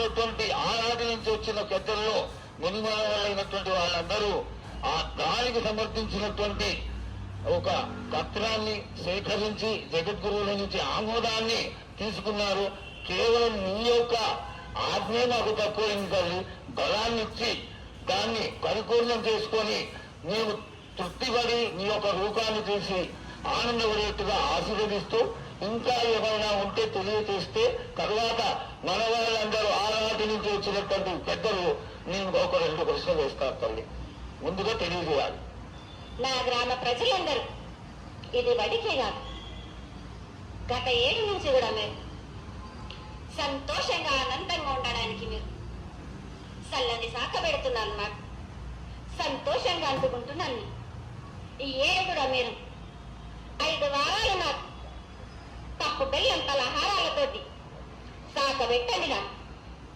ఆనాటి నుంచి వచ్చిన పెద్దల్లో మునిమానవులైనటువంటి వాళ్ళందరూ ఆ దానికి సమర్థించినటువంటి ఒక పత్రాన్ని సేకరించి జగద్గురువుల నుంచి ఆమోదాన్ని తీసుకున్నారు. కేవలం నీ యొక్క ఆజ్ఞ నాకు తక్కువైంది తల్లి, బలాన్ని ఇచ్చి దాన్ని పరిపూర్ణం చేసుకొని నీవు తృప్తిపడి నీ యొక్క రూపాన్ని చూసి ఆనందపడేట్టుగా ఆశీర్వదిస్తూ ఇంకా ఏమైనా ఉంటే తెలియచేస్తే తర్వాత మన వాళ్ళందరూ ఆనాటి నుంచి వచ్చినటువంటి పెద్దలు నేను ఒక 2 ప్రశ్నలు వేస్తారు తల్లి. ముందుగా తెలియజేయాలి. నా గ్రామ ప్రజలందరూ ఇది వడికే కాదు, గత 7 నుంచి కూడా మీరు సంతోషంగా ఆనందంగా ఉండడానికి మీరు చల్లని శాఖ పెడుతున్నారు. నాకు సంతోషంగా అందుకుంటున్నాను. ఈ 7 కూడా మీరు 5 వారాలు నాకు తప్పు బెల్లం పలహారాలతోటి శాఖ పెట్టండి. నాకు